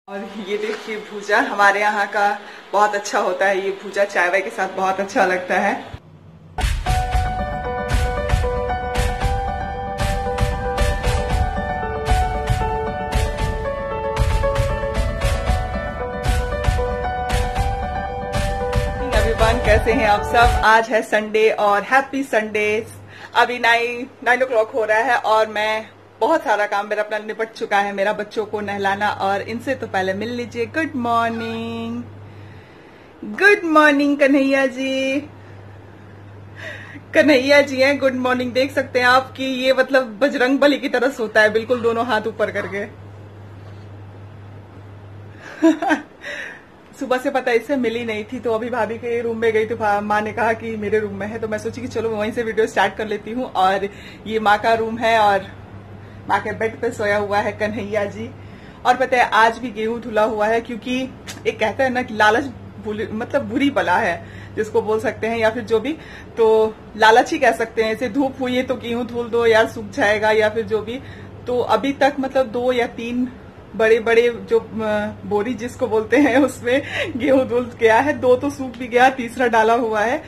और ये देखिए भूजा हमारे यहाँ का बहुत अच्छा होता है। ये भूजा चाय वाय के साथ बहुत अच्छा लगता है। एवरीवन, कैसे हैं आप सब? आज है संडे और हैप्पी संडे। अभी 9 o'clock हो रहा है और मैं बहुत सारा काम मेरा अपना निपट चुका है। मेरा बच्चों को नहलाना, और इनसे तो पहले मिल लीजिए। Good morning, good morning Kanhaiya ji. Kanhaiya ji हैं, गुड मॉर्निंग। देख सकते हैं आप कि ये मतलब बजरंग बली की तरह सोता है, बिल्कुल दोनों हाथ ऊपर करके। सुबह से पता इससे मिली नहीं थी, तो अभी भाभी के रूम में गई तो माँ ने कहा कि मेरे रूम में है, तो मैं सोची कि चलो वहीं से वीडियो स्टार्ट कर लेती हूँ। और ये माँ का रूम है और माँ के बेड पे सोया हुआ है कन्हैया जी। और पता है आज भी गेहूं धुला हुआ है, क्योंकि एक कहते हैं ना कि लालच मतलब बुरी बला है, जिसको बोल सकते हैं, या फिर जो भी, तो लालच ही कह सकते हैं। ऐसे धूप हुई है तो गेहूं धुल दो यार, सूख जाएगा, या फिर जो भी। तो अभी तक मतलब 2 या 3 बड़े बड़े जो बोरी जिसको बोलते हैं उसमें गेहूं धुल गया है। 2 तो सूख भी गया, तीसरा डाला हुआ है।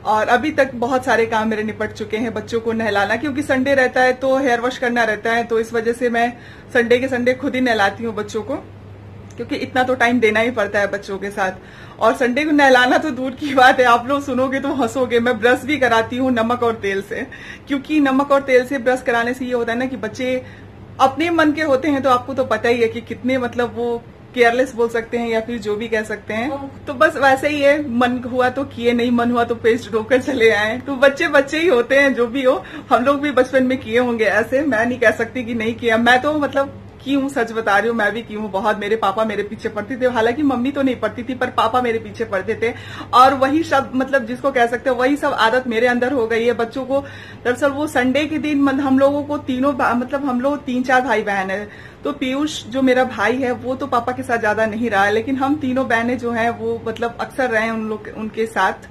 और अभी तक बहुत सारे काम मेरे निपट चुके हैं। बच्चों को नहलाना, क्योंकि संडे रहता है तो हेयर वॉश करना रहता है, तो इस वजह से मैं संडे के संडे खुद ही नहलाती हूँ बच्चों को, क्योंकि इतना तो टाइम देना ही पड़ता है बच्चों के साथ। और संडे को नहलाना तो दूर की बात है, आप लोग सुनोगे तो हंसोगे। मैं ब्रश भी कराती हूँ नमक और तेल से, क्योंकि नमक और तेल से ब्रश कराने से ये होता है ना कि बच्चे अपने मन के होते हैं, तो आपको तो पता ही है कि कितने मतलब वो केयरलेस बोल सकते हैं, या फिर जो भी कह सकते हैं। तो बस वैसे ही है, मन हुआ तो किए, नहीं मन हुआ तो पेस्ट ढोकर चले आए। तो बच्चे बच्चे ही होते हैं, जो भी हो। हम लोग भी बचपन में किए होंगे ऐसे, मैं नहीं कह सकती कि नहीं किया। मैं तो मतलब की हूँ, सच बता रही हूँ, मैं भी की हूँ बहुत। मेरे पापा मेरे पीछे पड़ते थे, हालांकि मम्मी तो नहीं पड़ती थी, पर पापा मेरे पीछे पड़ते थे। और वही सब मतलब जिसको कह सकते हैं, वही सब आदत मेरे अंदर हो गई है बच्चों को। दरअसल वो संडे के दिन हम लोगों को तीनों मतलब हम लोग 3-4 भाई बहन है, तो पीयूष जो मेरा भाई है वो तो पापा के साथ ज्यादा नहीं रहा है, लेकिन हम तीनों बहनें जो हैं वो मतलब अक्सर रहे उन लोग उनके साथ।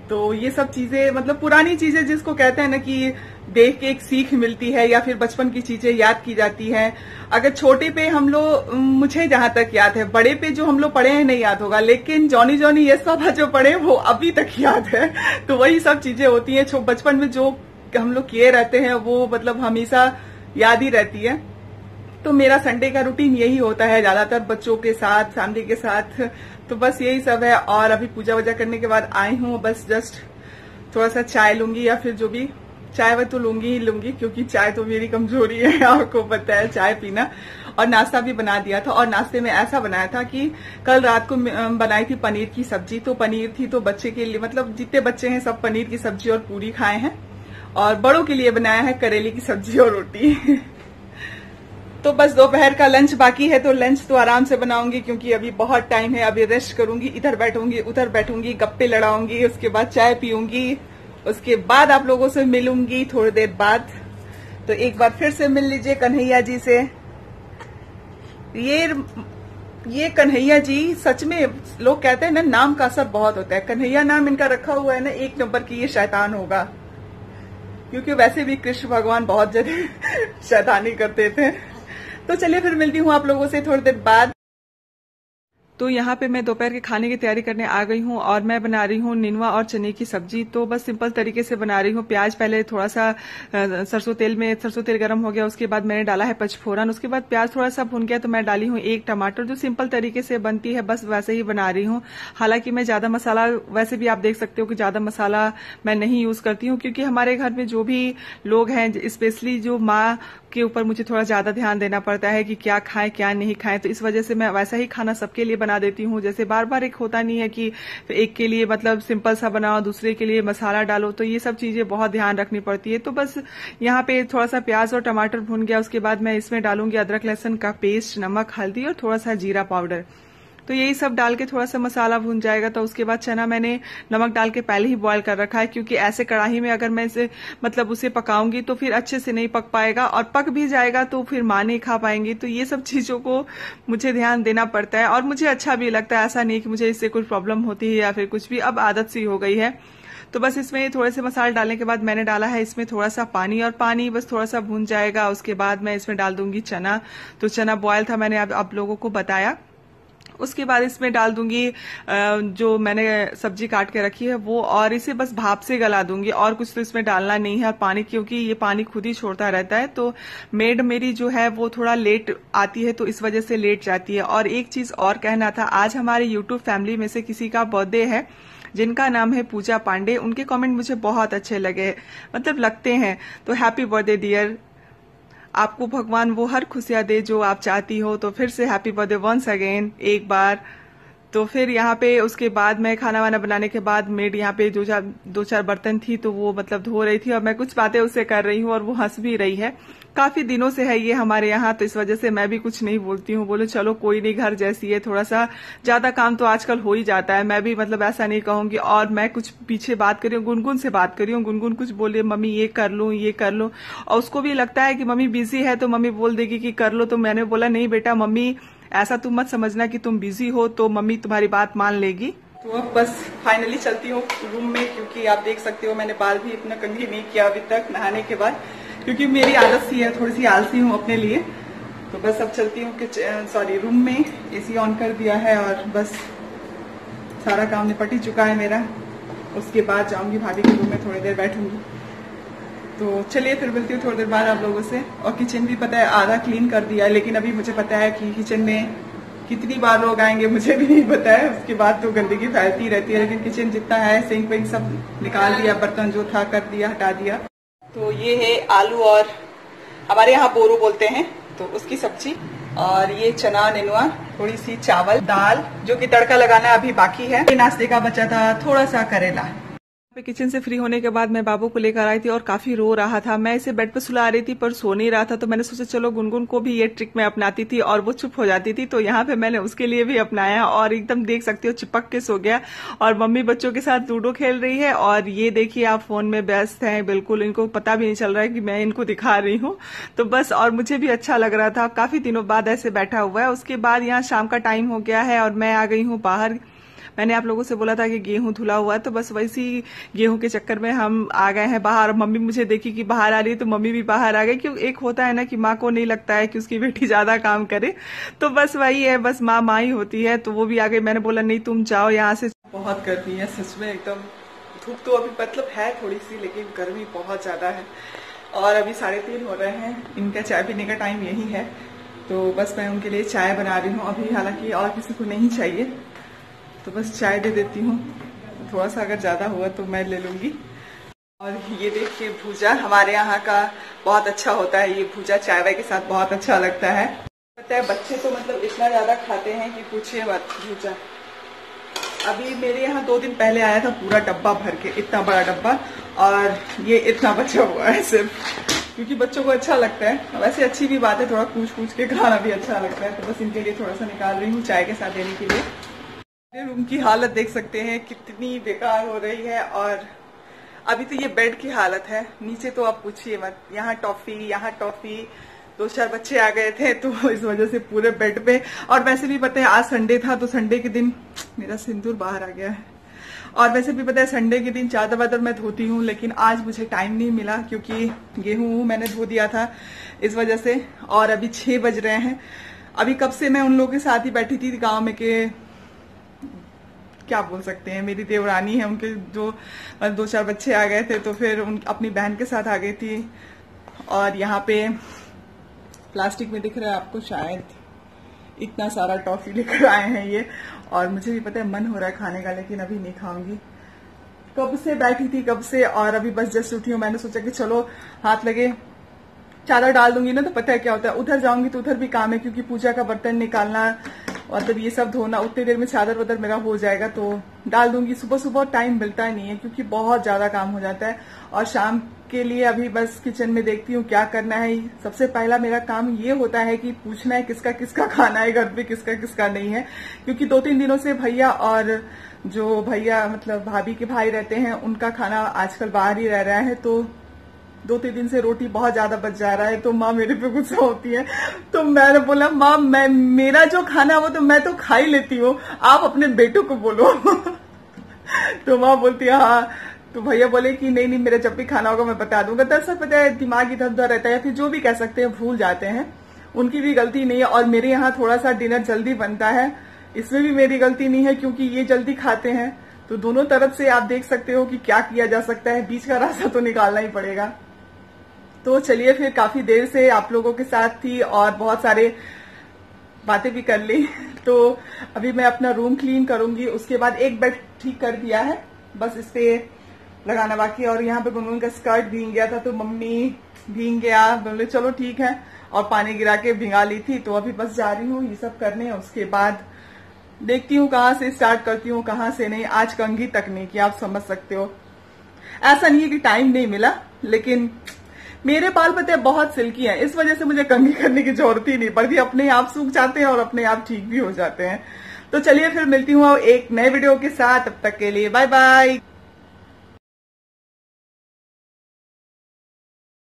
तो ये सब चीजें मतलब पुरानी चीजें जिसको कहते हैं ना कि देख के एक सीख मिलती है, या फिर बचपन की चीजें याद की जाती हैं। अगर छोटे पे हम लोग, मुझे जहां तक याद है, बड़े पे जो हम लोग पढ़े हैं नहीं याद होगा, लेकिन जॉनी जॉनी ये सब जो पढ़े वो अभी तक याद है। तो वही सब चीजें होती हैं बचपन में जो हम लोग किए रहते हैं, वो मतलब हमेशा याद ही रहती है। तो मेरा संडे का रूटीन यही होता है ज्यादातर, बच्चों के साथ, फैमिली के साथ। तो बस यही सब है। और अभी पूजा वूजा करने के बाद आई हूँ, बस जस्ट थोड़ा सा चाय लूंगी, या फिर जो भी, चाय वह तो लूंगी ही लूंगी, क्योंकि चाय तो मेरी कमजोरी है, आपको पता है, चाय पीना। और नाश्ता भी बना दिया था, और नाश्ते में ऐसा बनाया था कि कल रात को बनाई थी पनीर की सब्जी। तो पनीर थी तो बच्चे के लिए, मतलब जितने बच्चे हैं सब पनीर की सब्जी और पूरी खाए हैं। और बड़ों के लिए बनाया है करेले की सब्जी और रोटी। तो बस दोपहर का लंच बाकी है, तो लंच तो आराम से बनाऊंगी, क्योंकि अभी बहुत टाइम है। अभी रेस्ट करूंगी, इधर बैठूंगी उधर बैठूंगी, गप्पे लड़ाऊंगी, उसके बाद चाय पीऊंगी, उसके बाद आप लोगों से मिलूंगी थोड़ी देर बाद। तो एक बार फिर से मिल लीजिए कन्हैया जी से। ये कन्हैया जी सच में, लोग कहते हैं ना नाम का असर बहुत होता है। कन्हैया नाम इनका रखा हुआ है ना, 1 नंबर की ये शैतान होगा, क्योंकि वैसे भी कृष्ण भगवान बहुत जगह शैतानी करते थे। तो चलिए फिर मिलती हूँ आप लोगों से थोड़ी देर बाद। तो यहाँ पे मैं दोपहर के खाने की तैयारी करने आ गई हूँ, और मैं बना रही हूँ निनवा और चने की सब्जी। तो बस सिंपल तरीके से बना रही हूँ। प्याज पहले थोड़ा सा सरसों तेल गर्म हो गया, उसके बाद मैंने डाला है पचफोरन, उसके बाद प्याज थोड़ा सा भुन गया तो मैं डाली हूँ 1 टमाटर। जो सिंपल तरीके से बनती है बस वैसे ही बना रही हूँ। हालांकि मैं ज्यादा मसाला, वैसे भी आप देख सकते हो कि ज्यादा मसाला मैं नहीं यूज करती हूँ, क्योंकि हमारे घर में जो भी लोग हैं, स्पेशली जो माँ के ऊपर मुझे थोड़ा ज्यादा ध्यान देना पड़ता है कि क्या खाएं क्या नहीं खाएं। तो इस वजह से मैं वैसा ही खाना सबके लिए बना देती हूँ। जैसे बार बार एक होता नहीं है कि एक के लिए मतलब सिंपल सा बनाओ, दूसरे के लिए मसाला डालो, तो ये सब चीजें बहुत ध्यान रखनी पड़ती है। तो बस यहाँ पे थोड़ा सा प्याज और टमाटर भून गया, उसके बाद मैं इसमें डालूंगी अदरक लहसुन का पेस्ट, नमक, हल्दी और थोड़ा सा जीरा पाउडर। तो यही सब डाल के थोड़ा सा मसाला भून जाएगा। तो उसके बाद चना मैंने नमक डाल के पहले ही बॉईल कर रखा है, क्योंकि ऐसे कढ़ाई में अगर मैं इसे मतलब उसे पकाऊंगी तो फिर अच्छे से नहीं पक पाएगा, और पक भी जाएगा तो फिर माँ नहीं खा पाएंगी। तो ये सब चीजों को मुझे ध्यान देना पड़ता है, और मुझे अच्छा भी लगता है। ऐसा नहीं कि मुझे इससे कोई प्रॉब्लम होती है या फिर कुछ भी, अब आदत सी हो गई है। तो बस इसमें थोड़े से मसाले डालने के बाद मैंने डाला है इसमें थोड़ा सा पानी, और पानी बस थोड़ा सा भून जाएगा। उसके बाद मैं इसमें डाल दूंगी चना। तो चना बॉयल था, मैंने आप लोगों को बताया। उसके बाद इसमें डाल दूंगी जो मैंने सब्जी काट के रखी है वो, और इसे बस भाप से गला दूंगी, और कुछ तो इसमें डालना नहीं है। पानी, क्योंकि ये पानी खुद ही छोड़ता रहता है, तो मेड मेरी जो है वो थोड़ा लेट आती है, तो इस वजह से लेट जाती है। और एक चीज और कहना था, आज हमारे यूट्यूब फैमिली में से किसी का बर्थडे है जिनका नाम है पूजा पांडे। उनके कमेंट मुझे बहुत अच्छे लगे, मतलब लगते हैं। तो हैप्पी बर्थडे डियर, आपको भगवान वो हर खुशियां दे जो आप चाहती हो। तो फिर से हैप्पी बर्थडे वंस अगेन एक बार। तो फिर यहाँ पे उसके बाद मैं खाना वाना बनाने के बाद मेड यहाँ पे दो चार बर्तन थी, तो वो मतलब धो रही थी और मैं कुछ बातें उससे कर रही हूँ और वो हंस भी रही है। काफी दिनों से है ये हमारे यहाँ, तो इस वजह से मैं भी कुछ नहीं बोलती हूँ। बोलो चलो कोई नहीं, घर जैसी है, थोड़ा सा ज्यादा काम तो आजकल हो ही जाता है। मैं भी मतलब ऐसा नहीं कहूंगी। और मैं कुछ पीछे बात करी हूँ, गुनगुन से बात करी हूँ। गुनगुन कुछ बोले, मम्मी ये कर लूं ये कर लूं, और उसको भी लगता है कि मम्मी बिजी है तो मम्मी बोल देगी कि कर लो। तो मैंने बोला नहीं बेटा, मम्मी ऐसा तुम मत समझना कि तुम बिजी हो तो मम्मी तुम्हारी बात मान लेगी। तो अब बस फाइनली चलती हूँ रूम में, क्योंकि आप देख सकते हो मैंने बाल भी इतना कंघी नहीं किया अभी तक नहाने के बाद, क्योंकि मेरी आदत सी है, थोड़ी सी आलसी हूँ अपने लिए। तो बस अब चलती हूँ रूम में, एसी ऑन कर दिया है और बस सारा काम निपट ही चुका है मेरा। उसके बाद जाऊंगी भाभी के रूम में, थोड़ी देर बैठूंगी। तो चलिए फिर मिलती हूँ थोड़ी देर बाद आप लोगों से। और किचन भी पता है आधा क्लीन कर दिया है, लेकिन अभी मुझे पता है कि किचन में कितनी बार लोग आएंगे मुझे भी नहीं पता है। उसके बाद तो गंदगी फैलती रहती है, लेकिन किचन जितना है सिंक विंक सब निकाल दिया, बर्तन जो था कर दिया, हटा दिया। तो ये है आलू और हमारे यहाँ बोरू बोलते हैं, तो उसकी सब्जी, और ये चना नेनुआ, थोड़ी सी चावल, दाल जो कि तड़का लगाना अभी बाकी है। नाश्ते का बचा था थोड़ा सा करेला। किचन से फ्री होने के बाद मैं बाबू को लेकर आई थी और काफी रो रहा था। मैं इसे बेड पे सुला रही थी पर सो नहीं रहा था, तो मैंने सोचा चलो गुनगुन को भी ये ट्रिक मैं अपनाती थी और वो चुप हो जाती थी। तो यहाँ पे मैंने उसके लिए भी अपनाया और एकदम देख सकते हो चिपक के सो गया। और मम्मी बच्चों के साथ लूडो खेल रही है और ये देखिए आप फोन में व्यस्त हैं, बिल्कुल इनको पता भी नहीं चल रहा है कि मैं इनको दिखा रही हूँ। तो बस, और मुझे भी अच्छा लग रहा था, काफी दिनों बाद ऐसे बैठा हुआ है। उसके बाद यहाँ शाम का टाइम हो गया है और मैं आ गई हूँ बाहर। मैंने आप लोगों से बोला था कि गेहूं धुला हुआ है, तो बस वैसी गेहूं के चक्कर में हम आ गए हैं बाहर। मम्मी मुझे देखी कि बाहर आ रही है तो मम्मी भी बाहर आ गई, क्योंकि एक होता है ना कि माँ को नहीं लगता है कि उसकी बेटी ज्यादा काम करे, तो बस वही है, बस माँ ही होती है। तो वो भी आ गई। मैंने बोला नहीं तुम जाओ यहाँ से, बहुत गर्मी है सच में एकदम। धूप तो अभी मतलब है थोड़ी सी, लेकिन गर्मी बहुत ज्यादा है। और अभी 3:30 हो रहे हैं, इनका चाय पीने का टाइम यही है। तो बस मैं उनके लिए चाय बना रही हूँ अभी, हालांकि और किसी को नहीं चाहिए, तो बस चाय दे देती हूँ। थोड़ा सा अगर ज्यादा हुआ तो मैं ले लूंगी। और ये देखिए भूजा हमारे यहाँ का बहुत अच्छा होता है, ये भूजा चाय वाय के साथ बहुत अच्छा लगता है। पता है बच्चे तो मतलब इतना ज्यादा खाते हैं कि पूछिए मत। भूजा अभी मेरे यहाँ 2 दिन पहले आया था पूरा डब्बा भर के, इतना बड़ा डब्बा, और ये इतना बचा हुआ है सिर्फ, क्योंकि बच्चों को अच्छा लगता है। वैसे अच्छी भी बात है, थोड़ा पूछ के खाना भी अच्छा लगता है। तो बस इनके लिए थोड़ा सा निकाल रही हूँ चाय के साथ देने के लिए। मेरे रूम की हालत देख सकते हैं कितनी बेकार हो रही है। और अभी तो ये बेड की हालत है, नीचे तो आप पूछिए मत। यहाँ टॉफी 2-4 बच्चे आ गए थे, तो इस वजह से पूरे बेड पे। और वैसे भी पता है आज संडे था, तो संडे के दिन मेरा सिंदूर बाहर आ गया है। और वैसे भी पता है संडे के दिन चादर वादर मैं धोती हूँ, लेकिन आज मुझे टाइम नहीं मिला क्योंकि गेहूं मैंने धो दिया था इस वजह से। और अभी 6 बज रहे हैं। अभी कब से मैं उन लोगों के साथ ही बैठी थी गाँव में, के क्या बोल सकते हैं, मेरी देवरानी है, उनके जो 2-4 बच्चे आ गए थे, तो फिर अपनी बहन के साथ आ गई थी। और यहाँ पे प्लास्टिक में दिख रहा है आपको शायद, इतना सारा टॉफी लेकर आए हैं ये। और मुझे भी पता है मन हो रहा है खाने का, लेकिन अभी नहीं खाऊंगी। कब से बैठी थी कब से, और अभी बस जस्ट उठी हूँ। मैंने सोचा कि चलो हाथ लगे, चादर डाल दूंगी ना तो पता है क्या होता है, उधर जाऊंगी तो उधर भी काम है, क्योंकि पूजा का बर्तन निकालना और तब ये सब धोना, उतनी देर में चादर वादर मेरा हो जाएगा, तो डाल दूंगी। सुबह सुबह टाइम मिलता ही नहीं है क्योंकि बहुत ज्यादा काम हो जाता है। और शाम के लिए अभी बस किचन में देखती हूँ क्या करना है। सबसे पहला मेरा काम ये होता है कि पूछना है किसका किसका खाना है घर पे, किसका किसका नहीं है, क्योंकि 2-3 दिनों से भैया और जो भैया मतलब भाभी के भाई रहते हैं उनका खाना आजकल बाहर ही रह रहा है। तो 2-3 दिन से रोटी बहुत ज्यादा बच जा रहा है, तो माँ मेरे पे गुस्सा होती है। तो मैंने बोला माँ मेरा जो खाना वो तो मैं तो खा ही लेती हूँ, आप अपने बेटों को बोलो। तो माँ बोलती है हाँ। तो भैया बोले कि नहीं मेरा जब भी खाना होगा मैं बता दूंगा। दरअसल पता है दिमाग इधर उधर रहता है, फिर जो भी कह सकते हैं भूल जाते हैं, उनकी भी गलती नहीं है। और मेरे यहाँ थोड़ा सा डिनर जल्दी बनता है, इसमें भी मेरी गलती नहीं है क्योंकि ये जल्दी खाते हैं। तो दोनों तरफ से आप देख सकते हो कि क्या किया जा सकता है, बीच का रास्ता तो निकालना ही पड़ेगा। तो चलिए फिर, काफी देर से आप लोगों के साथ थी और बहुत सारे बातें भी कर ली। तो अभी मैं अपना रूम क्लीन करूंगी, उसके बाद एक बेड ठीक कर दिया है, बस इस पे लगाना बाकी। और यहाँ पे गुनगुन का स्कर्ट भीग गया था तो मम्मी भीग गया, बोले चलो ठीक है, और पानी गिरा के भिंगा ली थी। तो अभी बस जा रही हूँ ये सब करने, उसके बाद देखती हूँ कहाँ से स्टार्ट करती हूँ कहाँ से नहीं। आज कंघी तक नहीं की, आप समझ सकते हो। ऐसा नहीं है कि टाइम नहीं मिला, लेकिन मेरे बाल पते बहुत सिल्की हैं, इस वजह से मुझे कंघी करने की जरूरत ही नहीं पड़ती, अपने आप सूख जाते हैं और अपने आप ठीक भी हो जाते हैं। तो चलिए फिर मिलती हूँ एक नए वीडियो के साथ, तब तक के लिए बाय बाय।